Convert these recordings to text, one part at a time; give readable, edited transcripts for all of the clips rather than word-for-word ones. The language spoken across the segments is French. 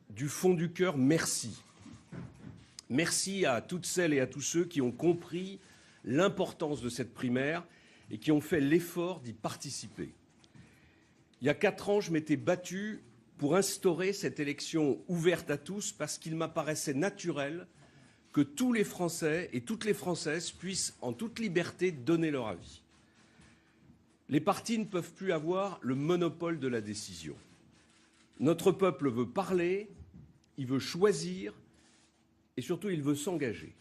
Du fond du cœur, merci. Merci à toutes celles et à tous ceux qui ont compris l'importance de cette primaire et qui ont fait l'effort d'y participer. Il y a 4 ans, je m'étais battu pour instaurer cette élection ouverte à tous parce qu'il m'apparaissait naturel que tous les Français et toutes les Françaises puissent en toute liberté donner leur avis. Les partis ne peuvent plus avoir le monopole de la décision. Notre peuple veut parler, il veut choisir et surtout il veut s'engager.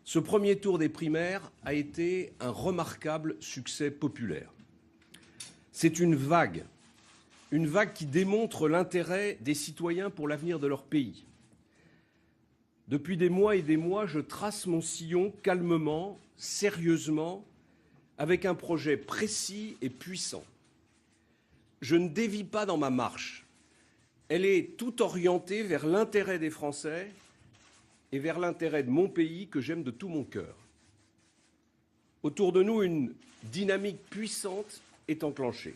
Ce premier tour des primaires a été un remarquable succès populaire. C'est une vague qui démontre l'intérêt des citoyens pour l'avenir de leur pays. Depuis des mois et des mois, je trace mon sillon calmement, sérieusement, avec un projet précis et puissant. Je ne dévie pas dans ma marche. Elle est tout orientée vers l'intérêt des Français et vers l'intérêt de mon pays que j'aime de tout mon cœur. Autour de nous, une dynamique puissante est enclenchée.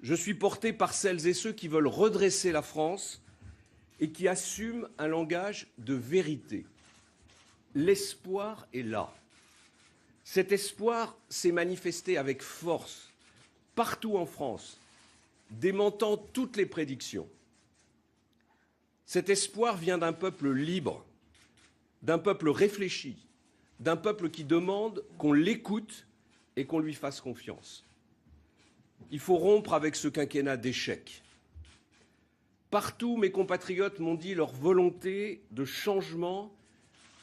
Je suis porté par celles et ceux qui veulent redresser la France et qui assument un langage de vérité. L'espoir est là. Cet espoir s'est manifesté avec force partout en France, démentant toutes les prédictions. Cet espoir vient d'un peuple libre, d'un peuple réfléchi, d'un peuple qui demande qu'on l'écoute et qu'on lui fasse confiance. Il faut rompre avec ce quinquennat d'échecs. Partout, mes compatriotes m'ont dit leur volonté de changement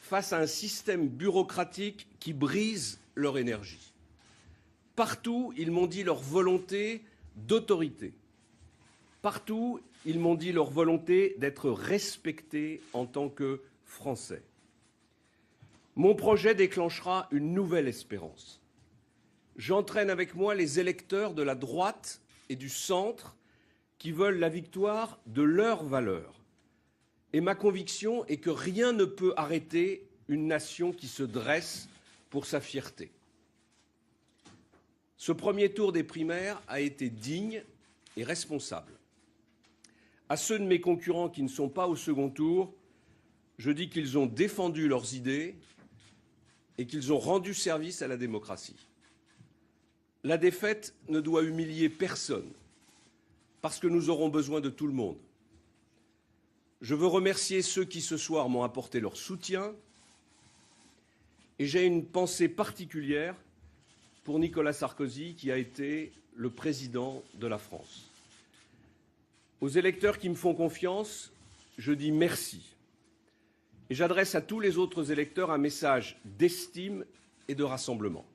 face à un système bureaucratique qui brise leur énergie. Partout, ils m'ont dit leur volonté d'autorité. Partout, ils m'ont dit leur volonté d'être respectés en tant que Français. Mon projet déclenchera une nouvelle espérance. J'entraîne avec moi les électeurs de la droite et du centre qui veulent la victoire de leurs valeurs. Et ma conviction est que rien ne peut arrêter une nation qui se dresse pour sa fierté. Ce premier tour des primaires a été digne et responsable. À ceux de mes concurrents qui ne sont pas au second tour, je dis qu'ils ont défendu leurs idées et qu'ils ont rendu service à la démocratie. La défaite ne doit humilier personne, parce que nous aurons besoin de tout le monde. Je veux remercier ceux qui ce soir m'ont apporté leur soutien et j'ai une pensée particulière pour Nicolas Sarkozy, qui a été le président de la France. Aux électeurs qui me font confiance, je dis merci. Et j'adresse à tous les autres électeurs un message d'estime et de rassemblement.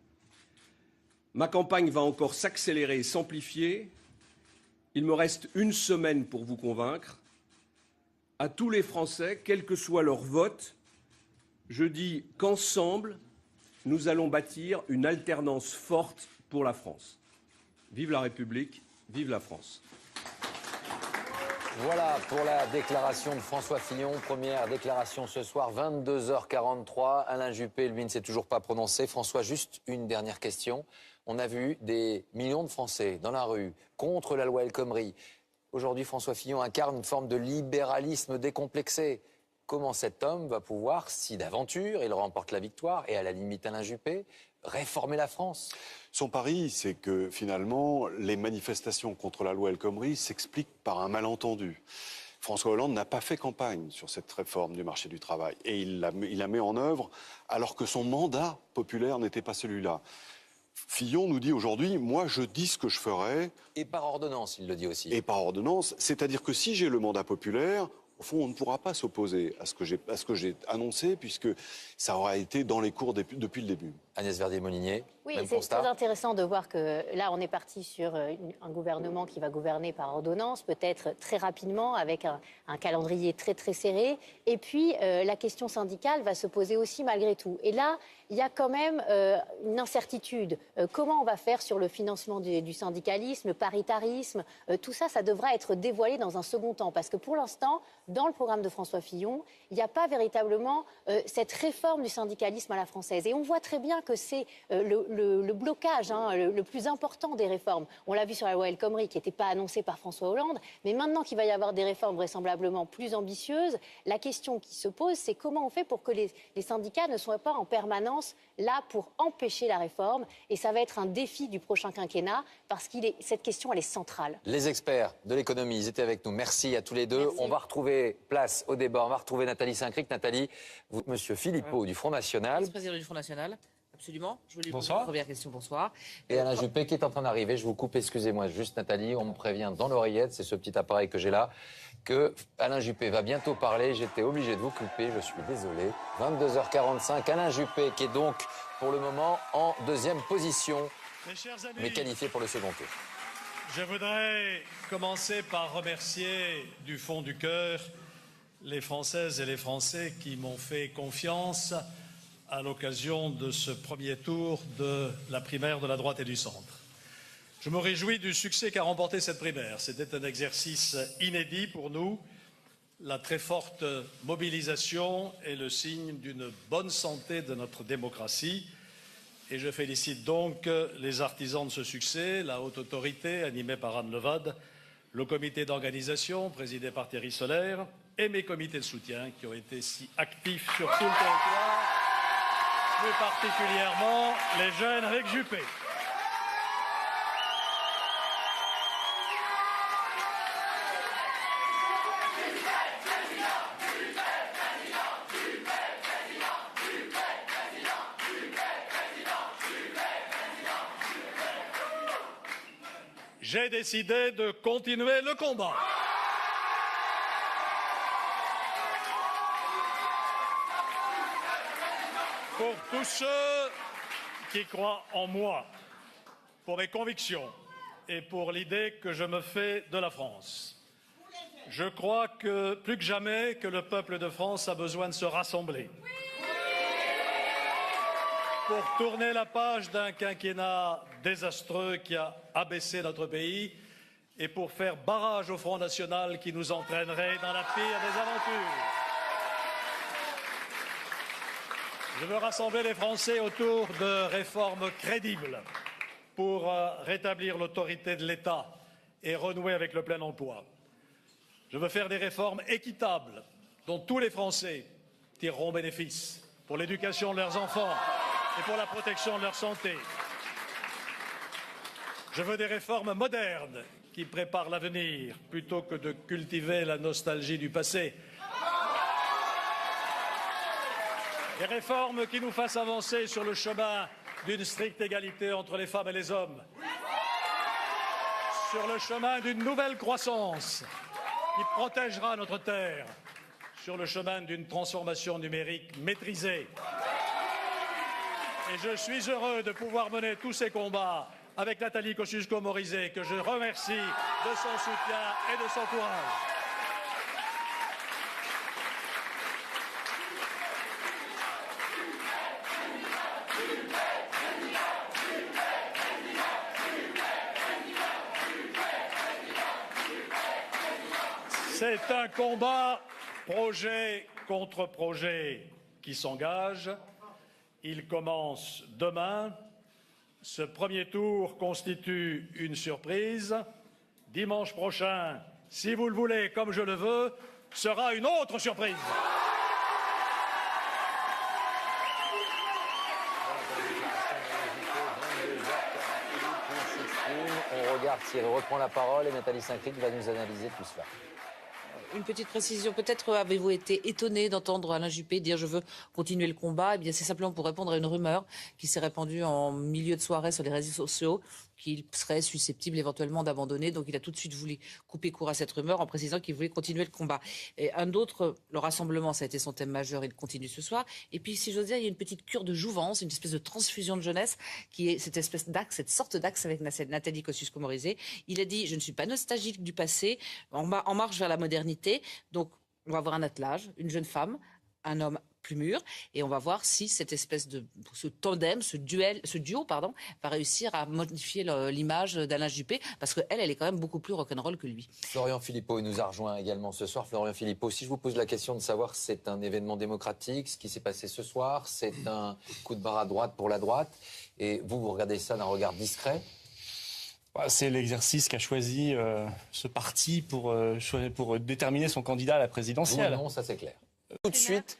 Ma campagne va encore s'accélérer et s'amplifier. Il me reste une semaine pour vous convaincre. À tous les Français, quel que soit leur vote, je dis qu'ensemble, nous allons bâtir une alternance forte pour la France. Vive la République, vive la France. Voilà pour la déclaration de François Fillon. Première déclaration ce soir, 22h43. Alain Juppé, lui, ne s'est toujours pas prononcé. François, juste une dernière question. On a vu des millions de Français dans la rue contre la loi El Khomri. Aujourd'hui, François Fillon incarne une forme de libéralisme décomplexé. Comment cet homme va pouvoir, si d'aventure il remporte la victoire, et à la limite Alain Juppé, réformer la France? Son pari, c'est que finalement, les manifestations contre la loi El Khomri s'expliquent par un malentendu. François Hollande n'a pas fait campagne sur cette réforme du marché du travail. Et il la met en œuvre alors que son mandat populaire n'était pas celui-là. Fillon nous dit aujourd'hui, moi je dis ce que je ferai. Et par ordonnance, il le dit aussi. Et par ordonnance, c'est-à-dire que si j'ai le mandat populaire, au fond, on ne pourra pas s'opposer à ce que j'ai annoncé, puisque ça aura été dans les cours depuis le début. Agnès Verdier-Molinier, oui, même c'est constat. très intéressant de voir que là, on est parti sur un gouvernement qui va gouverner par ordonnance, peut-être très rapidement, avec un calendrier très très serré. Et puis, la question syndicale va se poser aussi malgré tout. Et là, il y a quand même une incertitude. Comment on va faire sur le financement du syndicalisme, le paritarisme? Tout ça, ça devra être dévoilé dans un second temps. Parce que pour l'instant, dans le programme de François Fillon, il n'y a pas véritablement cette réforme du syndicalisme à la française. Et on voit très bien que que c'est le blocage le plus important des réformes. On l'a vu sur la loi El Khomri, qui n'était pas annoncée par François Hollande, mais maintenant qu'il va y avoir des réformes vraisemblablement plus ambitieuses, la question qui se pose, c'est comment on fait pour que les syndicats ne soient pas en permanence là pour empêcher la réforme. Et ça va être un défi du prochain quinquennat, parce que cette question, elle est centrale. Les experts de l'économie, ils étaient avec nous. Merci à tous les deux. Merci. On va retrouver place au débat. On va retrouver Nathalie Saint-Cric. Nathalie, vous, Monsieur Philippot du Front National. Vice-président du Front National. Absolument. Je voulais Bonsoir. poser une première question. Bonsoir. Et Alain Juppé qui est en train d'arriver. Je vous coupe, excusez-moi, juste Nathalie, on me prévient dans l'oreillette, c'est ce petit appareil que j'ai là, que Alain Juppé va bientôt parler. J'étais obligé de vous couper, je suis désolé. 22h45, Alain Juppé qui est donc pour le moment en deuxième position, Mes chers amis, mais qualifié pour le second tour. je voudrais commencer par remercier du fond du cœur les Françaises et les Français qui m'ont fait confiance à l'occasion de ce premier tour de la primaire de la droite et du centre. Je me réjouis du succès qu'a remporté cette primaire. C'était un exercice inédit pour nous. La très forte mobilisation est le signe d'une bonne santé de notre démocratie. Et je félicite donc les artisans de ce succès, la haute autorité animée par Anne Levade, le comité d'organisation présidé par Thierry Solaire et mes comités de soutien qui ont été si actifs sur tout le territoire, plus particulièrement les jeunes avec Juppé. J'ai décidé de continuer le combat. Pour tous ceux qui croient en moi, pour mes convictions et pour l'idée que je me fais de la France. Je crois que plus que jamais que le peuple de France a besoin de se rassembler. Pour tourner la page d'un quinquennat désastreux qui a abaissé notre pays et pour faire barrage au Front National qui nous entraînerait dans la pire des aventures. Je veux rassembler les Français autour de réformes crédibles pour rétablir l'autorité de l'État et renouer avec le plein emploi. Je veux faire des réformes équitables dont tous les Français tireront bénéfice pour l'éducation de leurs enfants et pour la protection de leur santé. Je veux des réformes modernes qui préparent l'avenir plutôt que de cultiver la nostalgie du passé. Des réformes qui nous fassent avancer sur le chemin d'une stricte égalité entre les femmes et les hommes. Sur le chemin d'une nouvelle croissance qui protégera notre terre. Sur le chemin d'une transformation numérique maîtrisée. Et je suis heureux de pouvoir mener tous ces combats avec Nathalie Kosciusko-Morizet, que je remercie de son soutien et de son courage. C'est un combat projet contre projet qui s'engage. Il commence demain. Ce premier tour constitue une surprise. Dimanche prochain, si vous le voulez comme je le veux, sera une autre surprise. On regarde Thierry reprend la parole et Nathalie Saint-Cric va nous analyser tout cela. Une petite précision, peut-être avez-vous été étonné d'entendre Alain Juppé dire « je veux continuer le combat ». Eh bien, c'est simplement pour répondre à une rumeur qui s'est répandue en milieu de soirée sur les réseaux sociaux, qu'il serait susceptible éventuellement d'abandonner. Donc il a tout de suite voulu couper court à cette rumeur en précisant qu'il voulait continuer le combat. Et un autre, le rassemblement, ça a été son thème majeur, il continue ce soir. Et puis, si j'ose dire, il y a une petite cure de jouvence, une espèce de transfusion de jeunesse, qui est cette espèce d'axe, cette sorte d'axe avec Nathalie Kosciusko-Morizet. Il a dit « je ne suis pas nostalgique du passé, en marche vers la modernité ». Donc, on va avoir un attelage, une jeune femme, un homme plus mûr. Et on va voir si cette espèce de ce tandem, ce duo, va réussir à modifier l'image d'Alain Juppé, parce qu'elle, elle est quand même beaucoup plus rock'n'roll que lui. Florian Philippot, il nous a rejoint également ce soir. Florian Philippot, si je vous pose la question de savoir si c'est un événement démocratique, ce qui s'est passé ce soir, c'est un coup de barre à droite pour la droite, et vous regardez ça d'un regard discret. C'est l'exercice qu'a choisi ce parti pour déterminer son candidat à la présidentielle. Non, ça c'est clair. Tout de suite.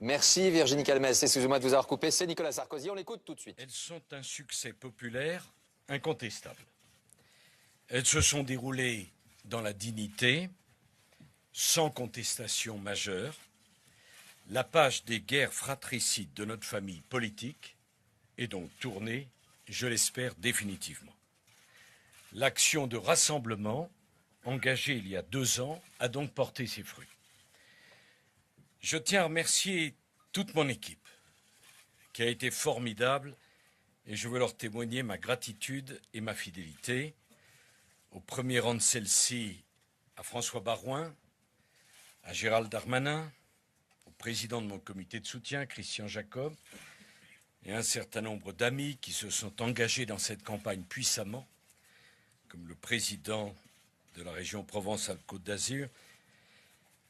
Merci Virginie Calmes. Excusez-moi de vous avoir coupé. C'est Nicolas Sarkozy. On l'écoute tout de suite. Elles sont un succès populaire incontestable. Elles se sont déroulées dans la dignité, sans contestation majeure. La page des guerres fratricides de notre famille politique est donc tournée, je l'espère définitivement. L'action de rassemblement, engagée il y a 2 ans, a donc porté ses fruits. Je tiens à remercier toute mon équipe, qui a été formidable, et je veux leur témoigner ma gratitude et ma fidélité. Au premier rang de celle-ci, à François Baroin, à Gérald Darmanin, au président de mon comité de soutien, Christian Jacob, et un certain nombre d'amis qui se sont engagés dans cette campagne puissamment, comme le président de la région Provence-Alpes-Côte d'Azur,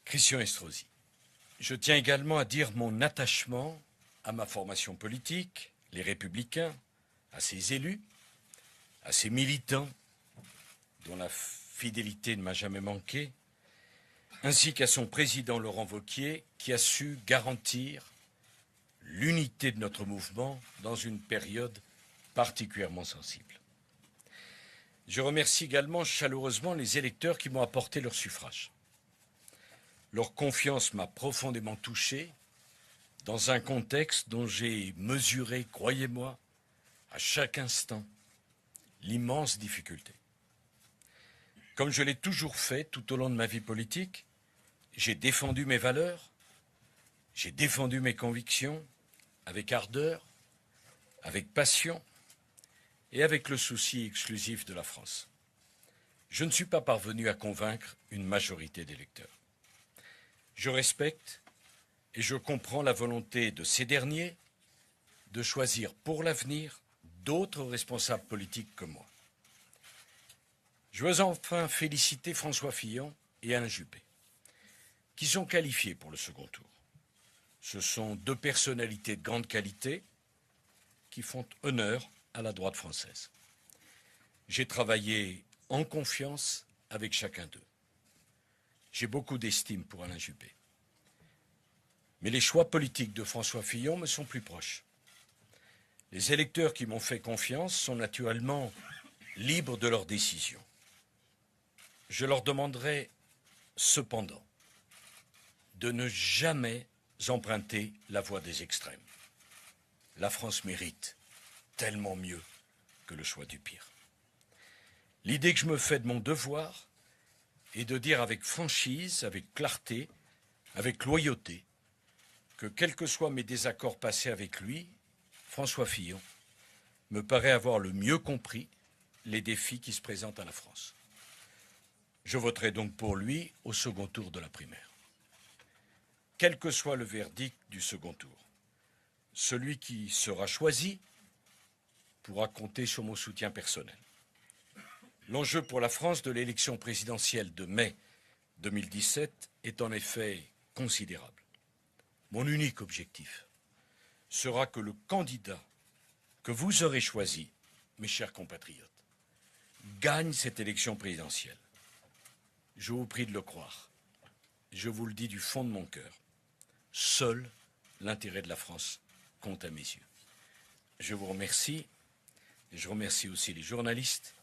Christian Estrosi. Je tiens également à dire mon attachement à ma formation politique, les Républicains, à ses élus, à ses militants, dont la fidélité ne m'a jamais manqué, ainsi qu'à son président Laurent Wauquiez, qui a su garantir l'unité de notre mouvement dans une période particulièrement sensible. Je remercie également chaleureusement les électeurs qui m'ont apporté leur suffrage. Leur confiance m'a profondément touché dans un contexte dont j'ai mesuré, croyez-moi, à chaque instant, l'immense difficulté. Comme je l'ai toujours fait tout au long de ma vie politique, j'ai défendu mes valeurs, j'ai défendu mes convictions avec ardeur, avec passion et avec le souci exclusif de la France. Je ne suis pas parvenu à convaincre une majorité d'électeurs. Je respecte et je comprends la volonté de ces derniers de choisir pour l'avenir d'autres responsables politiques que moi. Je veux enfin féliciter François Fillon et Alain Juppé, qui sont qualifiés pour le second tour. Ce sont 2 personnalités de grande qualité qui font honneur à la droite française. J'ai travaillé en confiance avec chacun d'eux. J'ai beaucoup d'estime pour Alain Juppé. Mais les choix politiques de François Fillon me sont plus proches. Les électeurs qui m'ont fait confiance sont naturellement libres de leurs décisions. Je leur demanderai cependant de ne jamais emprunter la voie des extrêmes. La France mérite tellement mieux que le choix du pire. L'idée que je me fais de mon devoir est de dire avec franchise, avec clarté, avec loyauté, que quels que soient mes désaccords passés avec lui, François Fillon me paraît avoir le mieux compris les défis qui se présentent à la France. Je voterai donc pour lui au second tour de la primaire. Quel que soit le verdict du second tour, celui qui sera choisi pourra compter sur mon soutien personnel. L'enjeu pour la France de l'élection présidentielle de mai 2017 est en effet considérable. Mon unique objectif sera que le candidat que vous aurez choisi, mes chers compatriotes, gagne cette élection présidentielle. Je vous prie de le croire. Je vous le dis du fond de mon cœur. Seul l'intérêt de la France compte à mes yeux. Je vous remercie et je remercie aussi les journalistes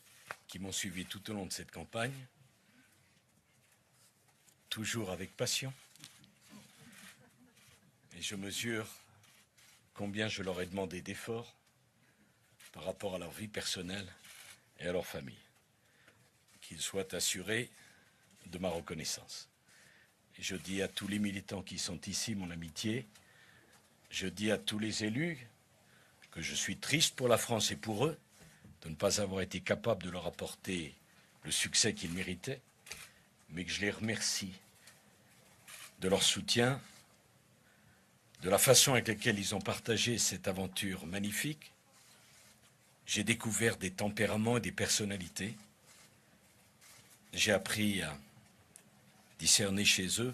qui m'ont suivi tout au long de cette campagne, toujours avec passion. Et je mesure combien je leur ai demandé d'efforts par rapport à leur vie personnelle et à leur famille. Qu'ils soient assurés de ma reconnaissance. Et je dis à tous les militants qui sont ici mon amitié, je dis à tous les élus que je suis triste pour la France et pour eux de ne pas avoir été capable de leur apporter le succès qu'ils méritaient, mais que je les remercie de leur soutien de la façon avec laquelle ils ont partagé cette aventure magnifique, j'ai découvert des tempéraments et des personnalités. J'ai appris à discerner chez eux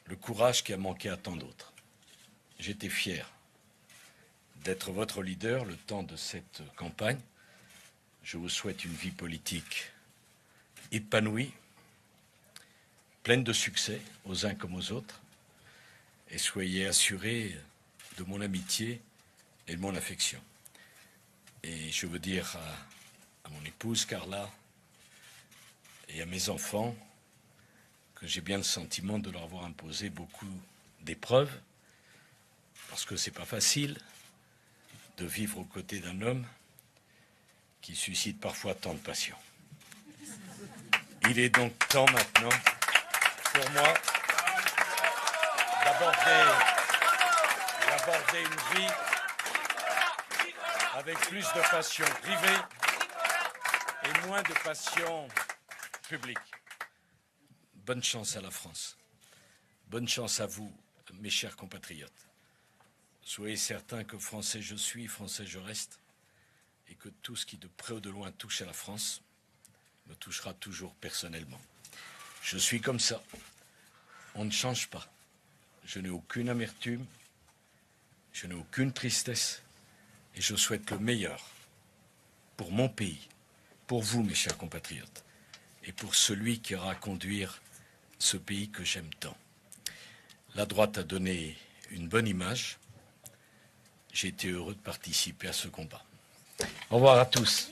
le courage qui a manqué à tant d'autres. J'étais fier d'être votre leader le temps de cette campagne. Je vous souhaite une vie politique épanouie, pleine de succès aux uns comme aux autres, et soyez assurés de mon amitié et de mon affection. Et je veux dire à mon épouse Carla et à mes enfants que j'ai bien le sentiment de leur avoir imposé beaucoup d'épreuves, parce que c'est pas facile de vivre aux côtés d'un homme qui suscite parfois tant de passion. Il est donc temps maintenant pour moi d'aborder une vie avec plus de passion privée et moins de passion publique. Bonne chance à la France. Bonne chance à vous, mes chers compatriotes. Soyez certains que Français je suis, Français je reste, et que tout ce qui de près ou de loin touche à la France me touchera toujours personnellement. Je suis comme ça. On ne change pas. Je n'ai aucune amertume, je n'ai aucune tristesse, et je souhaite le meilleur pour mon pays, pour vous, mes chers compatriotes, et pour celui qui aura à conduire ce pays que j'aime tant. La droite a donné une bonne image. J'ai été heureux de participer à ce combat. Au revoir à tous.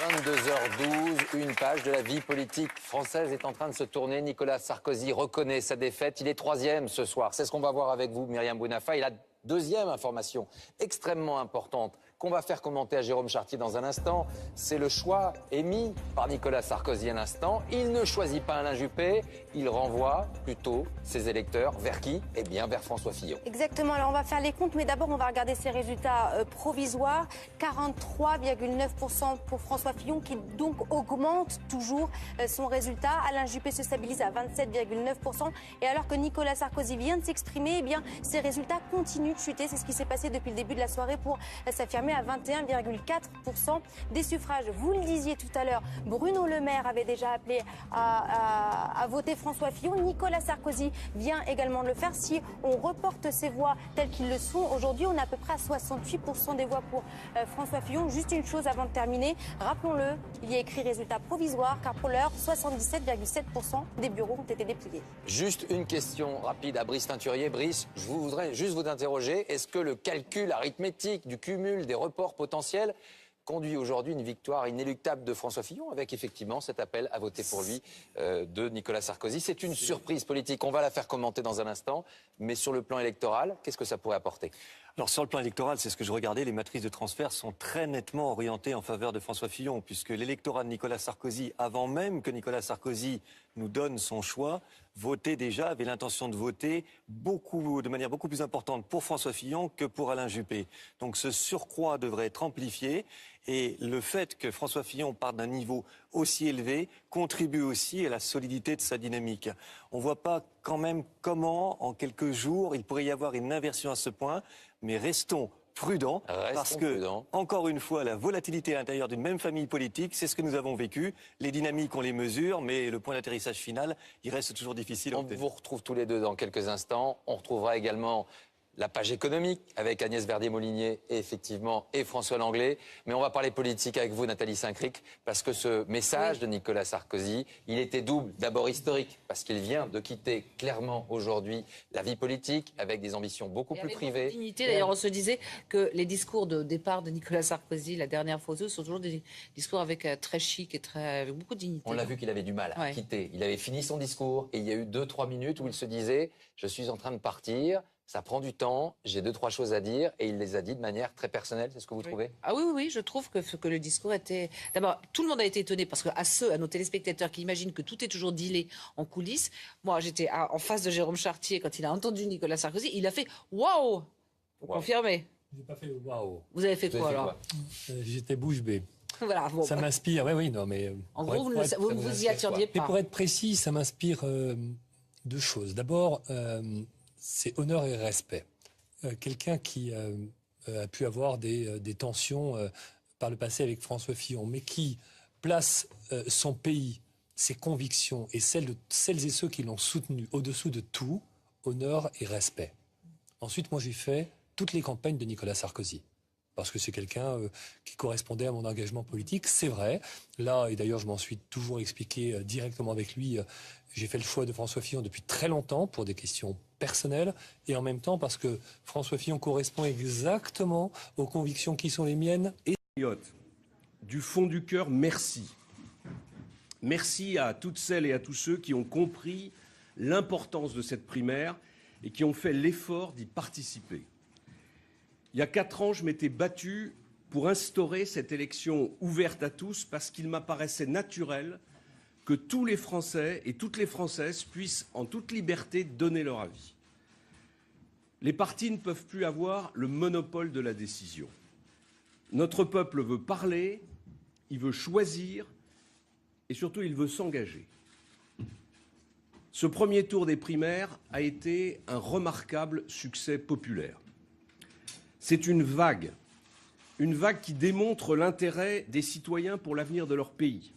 22h12, une page de la vie politique française est en train de se tourner. Nicolas Sarkozy reconnaît sa défaite. Il est troisième ce soir. C'est ce qu'on va voir avec vous, Myriam Bounafa. Et la deuxième information extrêmement importante qu'on va faire commenter à Jérôme Chartier dans un instant, c'est le choix émis par Nicolas Sarkozy à l'instant. Il ne choisit pas Alain Juppé, il renvoie plutôt ses électeurs vers qui? Eh bien, vers François Fillon. Exactement, alors on va faire les comptes, mais d'abord on va regarder ses résultats provisoires. 43,9% pour François Fillon, qui donc augmente toujours son résultat. Alain Juppé se stabilise à 27,9%. Et alors que Nicolas Sarkozy vient de s'exprimer, eh bien, ses résultats continuent de chuter. C'est ce qui s'est passé depuis le début de la soirée pour s'affirmer à 21,4% des suffrages. Vous le disiez tout à l'heure, Bruno Le Maire avait déjà appelé à voter François Fillon. Nicolas Sarkozy vient également de le faire. Si on reporte ces voix telles qu'ils le sont aujourd'hui, on est à peu près à 68% des voix pour François Fillon. Juste une chose avant de terminer, rappelons-le, il y a écrit résultat provisoire, car pour l'heure, 77,7% des bureaux ont été dépouillés. Juste une question rapide à Brice Teinturier. Brice, je voudrais juste vous interroger. Est-ce que le calcul arithmétique du cumul des reports potentiels conduit aujourd'hui une victoire inéluctable de François Fillon, avec effectivement cet appel à voter pour lui de Nicolas Sarkozy? C'est une surprise politique. On va la faire commenter dans un instant. Mais sur le plan électoral, qu'est-ce que ça pourrait apporter? Alors sur le plan électoral, c'est ce que je regardais, les matrices de transfert sont très nettement orientées en faveur de François Fillon, puisque l'électorat de Nicolas Sarkozy, avant même que Nicolas Sarkozy nous donne son choix, votait déjà, avait l'intention de voter de manière beaucoup plus importante pour François Fillon que pour Alain Juppé. Donc ce surcroît devrait être amplifié. Et le fait que François Fillon parte d'un niveau aussi élevé contribue aussi à la solidité de sa dynamique. On ne voit pas quand même comment, en quelques jours, il pourrait y avoir une inversion à ce point, mais restons prudents, parce que, encore une fois, la volatilité à l'intérieur d'une même famille politique, c'est ce que nous avons vécu. Les dynamiques, on les mesure, mais le point d'atterrissage final, il reste toujours difficile à obtenir. On vous retrouve tous les deux dans quelques instants. On retrouvera également la page économique avec Agnès Verdier-Molinier et François Langlais. Mais on va parler politique avec vous, Nathalie Saint-Cric, parce que ce message de Nicolas Sarkozy, il était double. D'abord historique, parce qu'il vient de quitter clairement aujourd'hui la vie politique avec des ambitions beaucoup plus privées. Dignité. D'ailleurs, on se disait que les discours de départ de Nicolas Sarkozy, la dernière fois, sont toujours des discours avec très chic et avec beaucoup de dignité. On l'a vu qu'il avait du mal à quitter. Il avait fini son discours et il y a eu 2-3 minutes où il se disait « Je suis en train de partir ». Ça prend du temps, j'ai 2-3 choses à dire, et il les a dit de manière très personnelle, c'est ce que vous trouvez? Ah oui, je trouve que le discours était... D'abord, tout le monde a été étonné, parce à nos téléspectateurs qui imaginent que tout est toujours dealé en coulisses, moi j'étais en face de Jérôme Chartier quand il a entendu Nicolas Sarkozy, il a fait « Waouh !» Vous confirmez? J'ai pas fait « Waouh !» Vous avez fait quoi alors? J'étais bouche bée. Voilà, bon, ça m'inspire, non mais... En gros, vous ne vous y attendiez pas. Mais pour être précis, ça m'inspire deux choses. D'abord... c'est honneur et respect. Quelqu'un qui a pu avoir des tensions par le passé avec François Fillon, mais qui place son pays, ses convictions et celles de celles et ceux qui l'ont soutenu au-dessous de tout, honneur et respect. Ensuite, moi, j'ai fait toutes les campagnes de Nicolas Sarkozy. Parce que c'est quelqu'un qui correspondait à mon engagement politique, c'est vrai. Là, et d'ailleurs je m'en suis toujours expliqué directement avec lui, j'ai fait le choix de François Fillon depuis très longtemps pour des questions personnelles, et en même temps parce que François Fillon correspond exactement aux convictions qui sont les miennes. Et du fond du cœur, merci. Merci à toutes celles et à tous ceux qui ont compris l'importance de cette primaire et qui ont fait l'effort d'y participer. Il y a 4 ans, je m'étais battu pour instaurer cette élection ouverte à tous parce qu'il m'apparaissait naturel que tous les Français et toutes les Françaises puissent en toute liberté donner leur avis. Les partis ne peuvent plus avoir le monopole de la décision. Notre peuple veut parler, il veut choisir et surtout il veut s'engager. Ce premier tour des primaires a été un remarquable succès populaire. C'est une vague qui démontre l'intérêt des citoyens pour l'avenir de leur pays.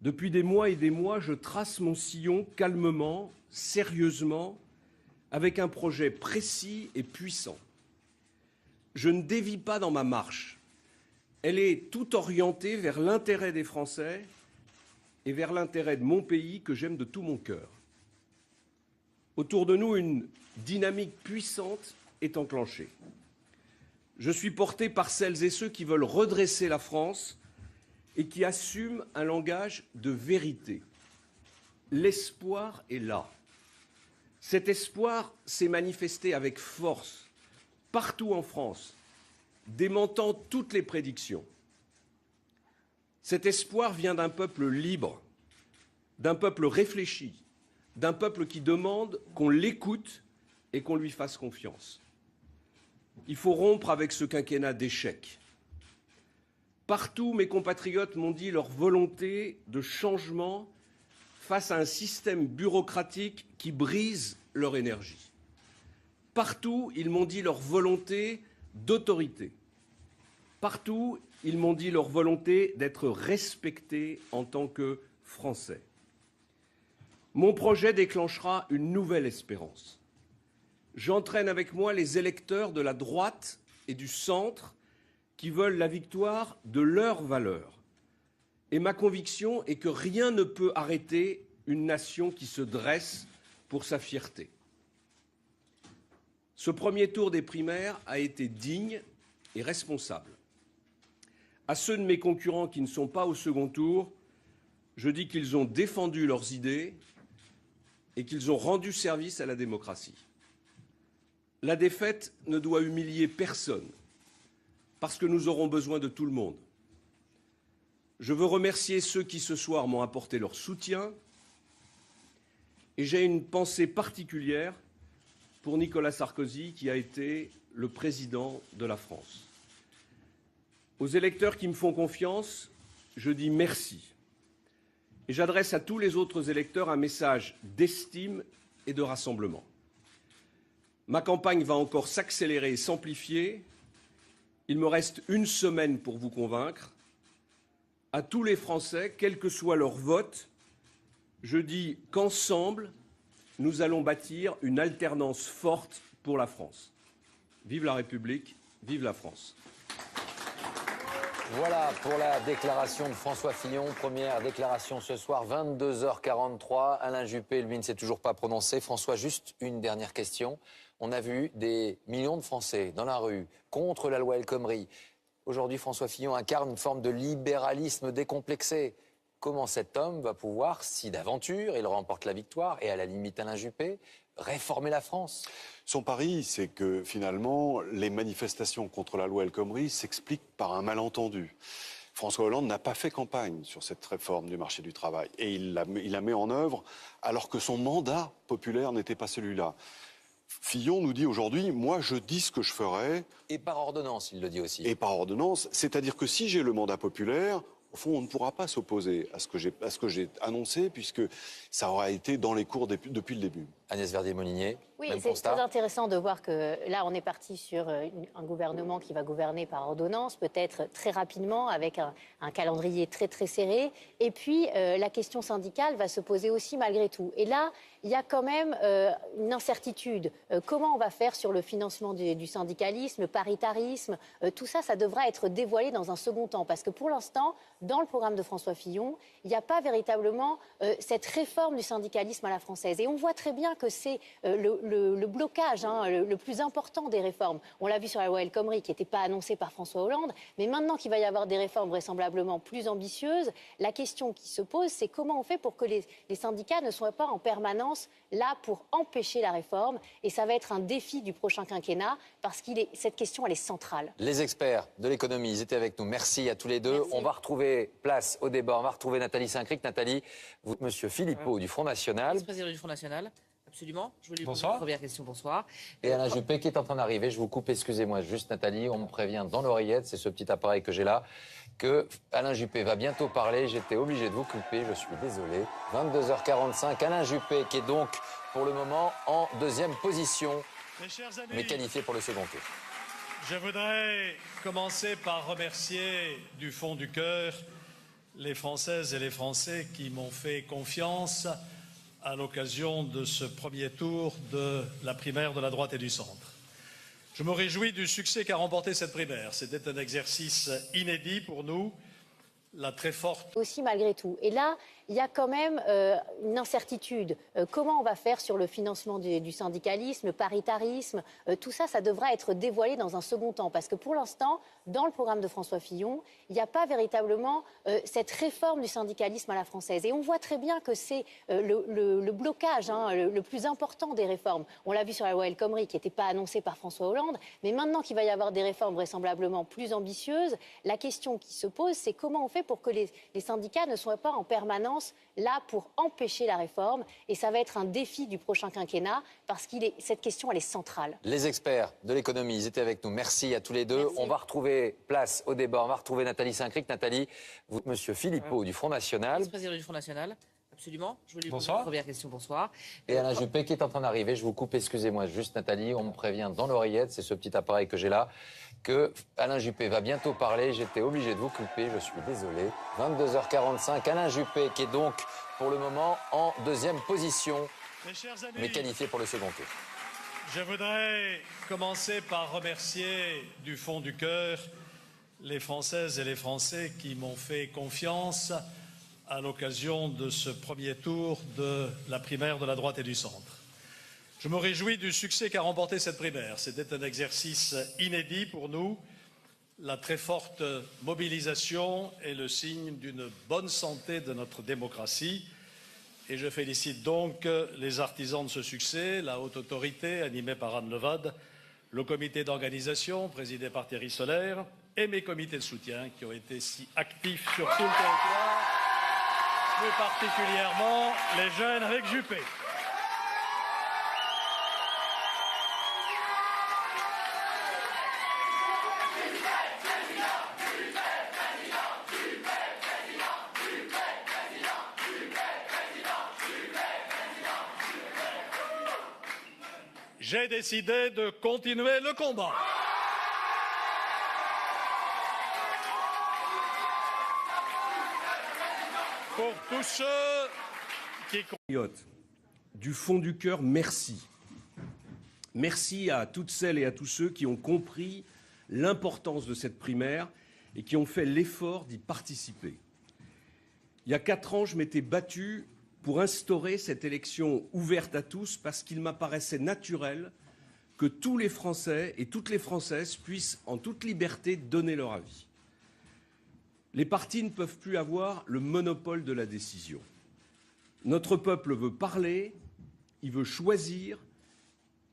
Depuis des mois et des mois, je trace mon sillon calmement, sérieusement, avec un projet précis et puissant. Je ne dévie pas dans ma marche. Elle est toute orientée vers l'intérêt des Français et vers l'intérêt de mon pays que j'aime de tout mon cœur. Autour de nous, une dynamique puissante est enclenchée. Je suis porté par celles et ceux qui veulent redresser la France et qui assument un langage de vérité. L'espoir est là. Cet espoir s'est manifesté avec force partout en France, démentant toutes les prédictions. Cet espoir vient d'un peuple libre, d'un peuple réfléchi, d'un peuple qui demande qu'on l'écoute et qu'on lui fasse confiance. Il faut rompre avec ce quinquennat d'échecs. Partout, mes compatriotes m'ont dit leur volonté de changement face à un système bureaucratique qui brise leur énergie. Partout, ils m'ont dit leur volonté d'autorité. Partout, ils m'ont dit leur volonté d'être respectés en tant que Français. Mon projet déclenchera une nouvelle espérance. J'entraîne avec moi les électeurs de la droite et du centre qui veulent la victoire de leurs valeurs. Et ma conviction est que rien ne peut arrêter une nation qui se dresse pour sa fierté. Ce premier tour des primaires a été digne et responsable. À ceux de mes concurrents qui ne sont pas au second tour, je dis qu'ils ont défendu leurs idées et qu'ils ont rendu service à la démocratie. La défaite ne doit humilier personne, parce que nous aurons besoin de tout le monde. Je veux remercier ceux qui ce soir m'ont apporté leur soutien, et j'ai une pensée particulière pour Nicolas Sarkozy, qui a été le président de la France. Aux électeurs qui me font confiance, je dis merci. Et j'adresse à tous les autres électeurs un message d'estime et de rassemblement. Ma campagne va encore s'accélérer et s'amplifier. Il me reste une semaine pour vous convaincre. À tous les Français, quel que soit leur vote, je dis qu'ensemble, nous allons bâtir une alternance forte pour la France. Vive la République, vive la France. Voilà pour la déclaration de François Fillon. Première déclaration ce soir, 22h43. Alain Juppé, lui, ne s'est toujours pas prononcé. François, juste une dernière question. On a vu des millions de Français dans la rue contre la loi El Khomri. Aujourd'hui, François Fillon incarne une forme de libéralisme décomplexé. Comment cet homme va pouvoir, si d'aventure il remporte la victoire, et à la limite Alain Juppé, réformer la France? Son pari, c'est que finalement, les manifestations contre la loi El Khomri s'expliquent par un malentendu. François Hollande n'a pas fait campagne sur cette réforme du marché du travail. Et il la met en œuvre alors que son mandat populaire n'était pas celui-là. Fillon nous dit aujourd'hui, moi je dis ce que je ferai. Et par ordonnance, il le dit aussi. Et par ordonnance, c'est-à-dire que si j'ai le mandat populaire, fond, on ne pourra pas s'opposer à ce que j'ai annoncé, puisque ça aura été dans les cours depuis le début. Agnès Verdier-Molinier, oui, même c'est constat. très intéressant de voir que là, on est parti sur un gouvernement qui va gouverner par ordonnance, peut-être très rapidement, avec un calendrier très très serré. Et puis, la question syndicale va se poser aussi malgré tout. Et là, il y a quand même une incertitude. Comment on va faire sur le financement du syndicalisme, le paritarisme, tout ça, ça devra être dévoilé dans un second temps. Parce que pour l'instant, dans le programme de François Fillon, il n'y a pas véritablement cette réforme du syndicalisme à la française. Et on voit très bien que c'est le blocage le plus important des réformes. On l'a vu sur la loi El Khomri, qui n'était pas annoncée par François Hollande. Mais maintenant qu'il va y avoir des réformes vraisemblablement plus ambitieuses, la question qui se pose, c'est comment on fait pour que les syndicats ne soient pas en permanence là pour empêcher la réforme. Et ça va être un défi du prochain quinquennat, parce que cette question, elle est centrale. Les experts de l'économie, ils étaient avec nous. Merci à tous les deux. Merci. On va retrouver place au débat. On va retrouver Nathalie Saint-Cric. Nathalie, vous, Monsieur Philippot du Front National. Vice-président du Front National. Absolument. Je voulais vous poser Bonsoir. la première question. Bonsoir. Et Alain Juppé qui est en train d'arriver. Je vous coupe, excusez-moi, juste Nathalie, on me prévient dans l'oreillette, c'est ce petit appareil que j'ai là, que Alain Juppé va bientôt parler. J'étais obligé de vous couper, je suis désolé. 22h45, Alain Juppé qui est donc pour le moment en deuxième position, Mes chers amis, mais qualifié pour le second tour. je voudrais commencer par remercier du fond du cœur les Françaises et les Français qui m'ont fait confiance à l'occasion de ce premier tour de la primaire de la droite et du centre. Je me réjouis du succès qu'a remporté cette primaire. C'était un exercice inédit pour nous, la très forte Aussi malgré tout. Et là, il y a quand même une incertitude. Comment on va faire sur le financement du syndicalisme, le paritarisme, tout ça, ça devra être dévoilé dans un second temps. Parce que pour l'instant, dans le programme de François Fillon, il n'y a pas véritablement cette réforme du syndicalisme à la française. Et on voit très bien que c'est le blocage le plus important des réformes. On l'a vu sur la loi El Khomri, qui n'était pas annoncée par François Hollande. Mais maintenant qu'il va y avoir des réformes vraisemblablement plus ambitieuses, la question qui se pose, c'est comment on fait pour que les syndicats ne soient pas en permanence là pour empêcher la réforme. Et ça va être un défi du prochain quinquennat, parce que cette question, elle est centrale. Les experts de l'économie, ils étaient avec nous. Merci à tous les deux. Merci. On va retrouver place au débat. On va retrouver Nathalie Saint-Cric. Nathalie, vous, Monsieur Philippot du Front National. Vice-président du Front National. Absolument. Je voulais vous poser Bonsoir. la première question. Bonsoir. Et Alain Juppé qui est en train d'arriver. Je vous coupe, excusez-moi, juste Nathalie, on me prévient dans l'oreillette, c'est ce petit appareil que j'ai là, que Alain Juppé va bientôt parler. J'étais obligé de vous couper, je suis désolé. 22h45, Alain Juppé qui est donc pour le moment en deuxième position, Mes chers amis, mais qualifié pour le second tour. je voudrais commencer par remercier du fond du cœur les Françaises et les Français qui m'ont fait confiance à l'occasion de ce premier tour de la primaire de la droite et du centre. Je me réjouis du succès qu'a remporté cette primaire. C'était un exercice inédit pour nous. La très forte mobilisation est le signe d'une bonne santé de notre démocratie. Et je félicite donc les artisans de ce succès, la haute autorité animée par Anne Levade, le comité d'organisation présidé par Thierry Solaire et mes comités de soutien qui ont été si actifs sur tout le territoire, plus particulièrement les jeunes avec Juppé. J'ai décidé de continuer le combat. Pour tous ceux qui... Du fond du cœur, merci. Merci à toutes celles et à tous ceux qui ont compris l'importance de cette primaire et qui ont fait l'effort d'y participer. Il y a 4 ans, je m'étais battu pour instaurer cette élection ouverte à tous parce qu'il m'apparaissait naturel que tous les Français et toutes les Françaises puissent en toute liberté donner leur avis. Les partis ne peuvent plus avoir le monopole de la décision. Notre peuple veut parler, il veut choisir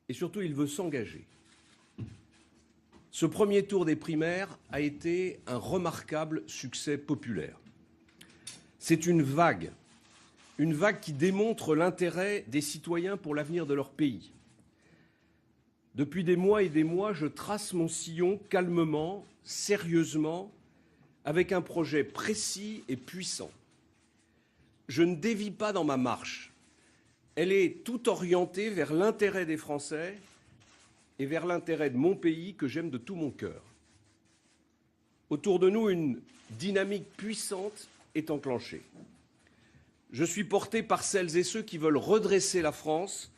et surtout il veut s'engager. Ce premier tour des primaires a été un remarquable succès populaire. C'est une vague qui démontre l'intérêt des citoyens pour l'avenir de leur pays. Depuis des mois et des mois, je trace mon sillon calmement, sérieusement, avec un projet précis et puissant. Je ne dévie pas dans ma marche. Elle est tout orientée vers l'intérêt des Français et vers l'intérêt de mon pays que j'aime de tout mon cœur. Autour de nous, une dynamique puissante est enclenchée. Je suis porté par celles et ceux qui veulent redresser la France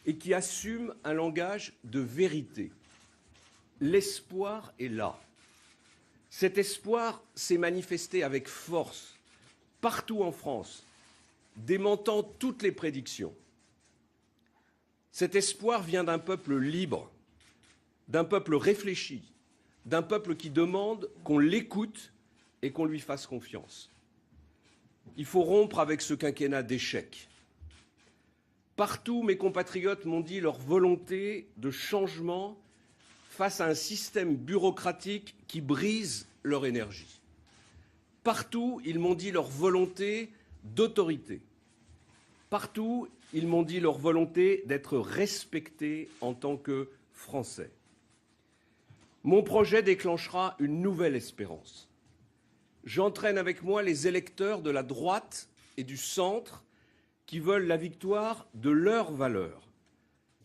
et qui assument un langage de vérité. L'espoir est là. Cet espoir s'est manifesté avec force partout en France, démentant toutes les prédictions. Cet espoir vient d'un peuple libre, d'un peuple réfléchi, d'un peuple qui demande qu'on l'écoute et qu'on lui fasse confiance. Il faut rompre avec ce quinquennat d'échecs. Partout, mes compatriotes m'ont dit leur volonté de changement face à un système bureaucratique qui brise leur énergie. Partout, ils m'ont dit leur volonté d'autorité. Partout, ils m'ont dit leur volonté d'être respectés en tant que Français. Mon projet déclenchera une nouvelle espérance. J'entraîne avec moi les électeurs de la droite et du centre qui veulent la victoire de leurs valeurs.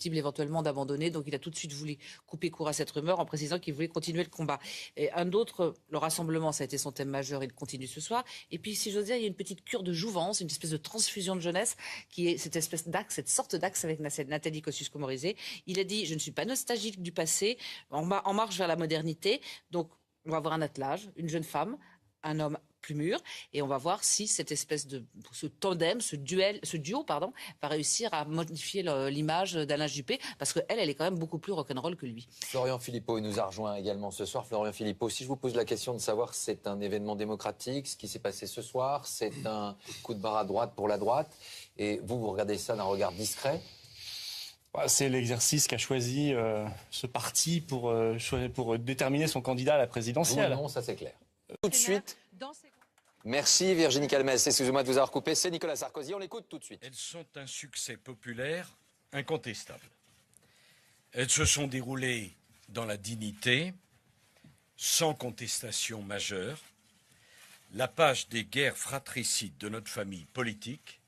Éventuellement d'abandonner, donc il a tout de suite voulu couper court à cette rumeur en précisant qu'il voulait continuer le combat. Et un autre, le rassemblement, ça a été son thème majeur, il continue ce soir. Et puis, si j'ose dire, il y a une petite cure de jouvence, une espèce de transfusion de jeunesse, qui est cette espèce d'axe, cette sorte d'axe avec Nathalie Kosciusko-Morizet. Il a dit, je ne suis pas nostalgique du passé, en marche vers la modernité, donc on va avoir un attelage, une jeune femme, un homme plus mûr, et on va voir si cette espèce de ce tandem, ce duo, va réussir à modifier l'image d'Alain Juppé, parce qu'elle est quand même beaucoup plus rock'n'roll que lui. Florian Philippot, il nous a rejoint également ce soir. Florian Philippot, si je vous pose la question de savoir si c'est un événement démocratique, ce qui s'est passé ce soir, c'est un coup de barre à droite pour la droite, et vous regardez ça d'un regard discret? C'est l'exercice qu'a choisi ce parti pour déterminer son candidat à la présidentielle. Oui, non, ça c'est clair. Tout de suite. Merci Virginie Calmès. Excusez-moi de vous avoir coupé. C'est Nicolas Sarkozy. On l'écoute tout de suite. Elles sont un succès populaire incontestable. Elles se sont déroulées dans la dignité, sans contestation majeure. La page des guerres fratricides de notre famille politique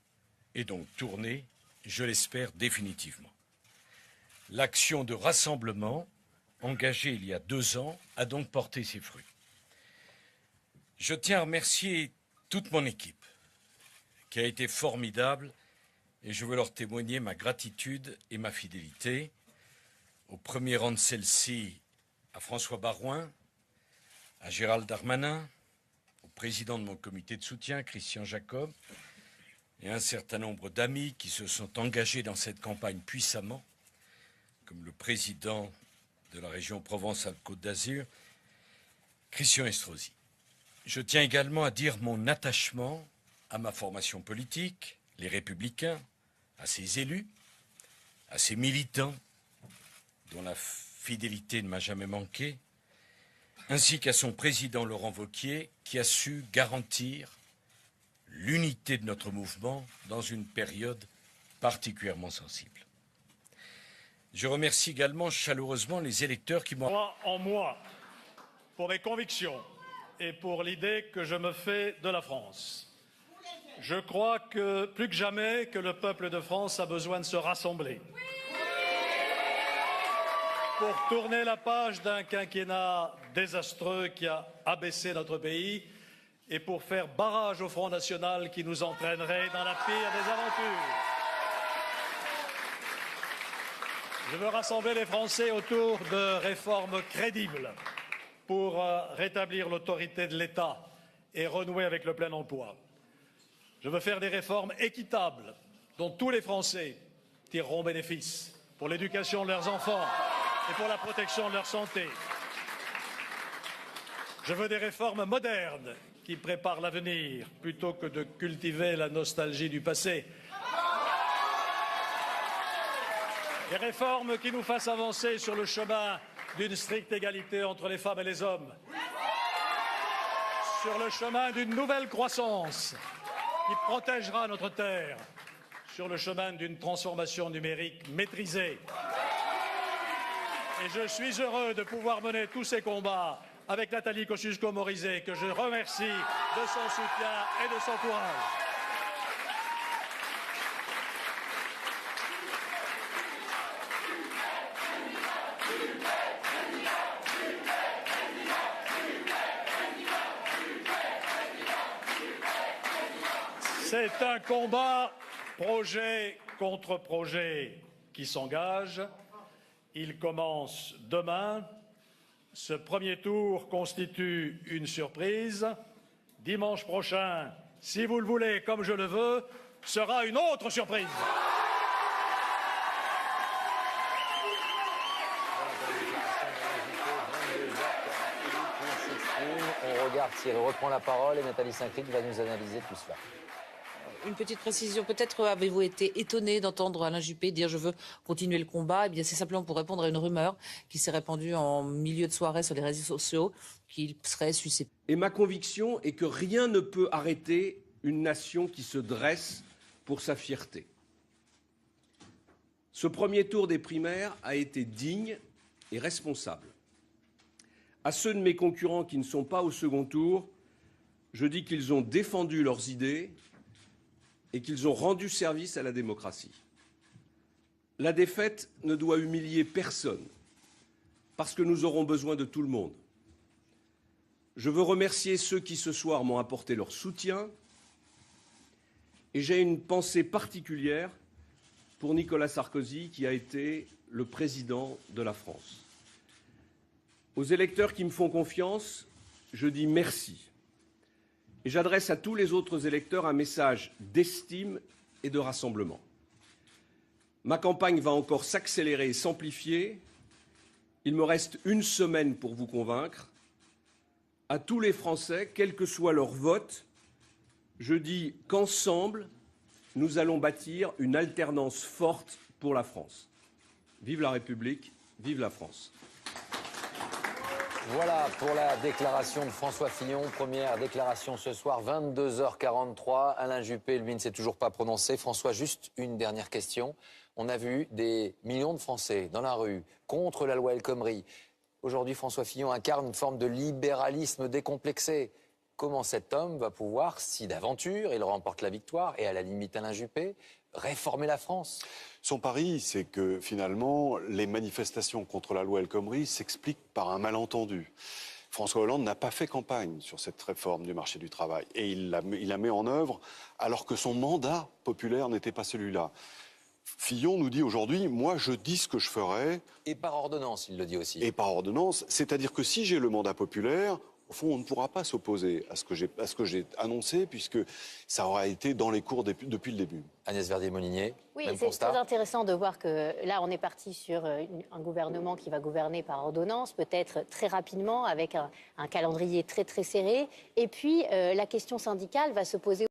est donc tournée, je l'espère, définitivement. L'action de rassemblement, engagée il y a 2 ans, a donc porté ses fruits. Je tiens à remercier toute mon équipe, qui a été formidable, et je veux leur témoigner ma gratitude et ma fidélité. Au premier rang de celle-ci, à François Baroin, à Gérald Darmanin, au président de mon comité de soutien, Christian Jacob, et un certain nombre d'amis qui se sont engagés dans cette campagne puissamment, comme le président de la région Provence-Alpes-Côte d'Azur, Christian Estrosi. Je tiens également à dire mon attachement à ma formation politique, les Républicains, à ses élus, à ses militants, dont la fidélité ne m'a jamais manqué, ainsi qu'à son président Laurent Wauquiez, qui a su garantir l'unité de notre mouvement dans une période particulièrement sensible. Je remercie également chaleureusement les électeurs qui m'ont... Crois en moi, pour mes convictions et pour l'idée que je me fais de la France. Je crois que, plus que jamais, que le peuple de France a besoin de se rassembler. Pour tourner la page d'un quinquennat désastreux qui a abaissé notre pays et pour faire barrage au Front National qui nous entraînerait dans la pire des aventures. Je veux rassembler les Français autour de réformes crédibles pour rétablir l'autorité de l'État et renouer avec le plein emploi. Je veux faire des réformes équitables dont tous les Français tireront bénéfice pour l'éducation de leurs enfants et pour la protection de leur santé. Je veux des réformes modernes qui préparent l'avenir plutôt que de cultiver la nostalgie du passé. Des réformes qui nous fassent avancer sur le chemin d'une stricte égalité entre les femmes et les hommes. Sur le chemin d'une nouvelle croissance qui protégera notre terre. Sur le chemin d'une transformation numérique maîtrisée. Et je suis heureux de pouvoir mener tous ces combats avec Nathalie Kosciusko-Morizet, que je remercie de son soutien et de son courage. C'est un combat projet contre projet qui s'engage. Il commence demain. Ce premier tour constitue une surprise. Dimanche prochain, si vous le voulez comme je le veux, sera une autre surprise. On regarde Thierry reprend la parole et Nathalie Saint-Cric va nous analyser tout cela. Une petite précision, peut-être avez-vous été étonné d'entendre Alain Juppé dire je veux continuer le combat. Eh bien, c'est simplement pour répondre à une rumeur qui s'est répandue en milieu de soirée sur les réseaux sociaux qu'il serait susceptible. Et ma conviction est que rien ne peut arrêter une nation qui se dresse pour sa fierté. Ce premier tour des primaires a été digne et responsable. À ceux de mes concurrents qui ne sont pas au second tour, je dis qu'ils ont défendu leurs idées et qu'ils ont rendu service à la démocratie. La défaite ne doit humilier personne, parce que nous aurons besoin de tout le monde. Je veux remercier ceux qui ce soir m'ont apporté leur soutien, et j'ai une pensée particulière pour Nicolas Sarkozy, qui a été le président de la France. Aux électeurs qui me font confiance, je dis merci. Et j'adresse à tous les autres électeurs un message d'estime et de rassemblement. Ma campagne va encore s'accélérer et s'amplifier. Il me reste une semaine pour vous convaincre. À tous les Français, quel que soit leur vote, je dis qu'ensemble, nous allons bâtir une alternance forte pour la France. Vive la République, vive la France. Voilà pour la déclaration de François Fillon. Première déclaration ce soir, 22h43. Alain Juppé, lui, ne s'est toujours pas prononcé. François, juste une dernière question. On a vu des millions de Français dans la rue contre la loi El Khomri. Aujourd'hui, François Fillon incarne une forme de libéralisme décomplexé. Comment cet homme va pouvoir, si d'aventure il remporte la victoire, et à la limite Alain Juppé, réformer la France? Son pari, c'est que finalement, les manifestations contre la loi El Khomri s'expliquent par un malentendu. François Hollande n'a pas fait campagne sur cette réforme du marché du travail. Et il la met en œuvre alors que son mandat populaire n'était pas celui-là. Fillon nous dit aujourd'hui, moi je dis ce que je ferai. Et par ordonnance, il le dit aussi. Et par ordonnance, c'est-à-dire que si j'ai le mandat populaire, au fond, on ne pourra pas s'opposer à ce que j'ai annoncé, puisque ça aura été dans les cours depuis le début. Agnès Verdier-Molinier, oui, même c'est constat. très intéressant de voir que là, on est parti sur un gouvernement qui va gouverner par ordonnance, peut-être très rapidement, avec un calendrier très très serré. Et puis, la question syndicale va se poser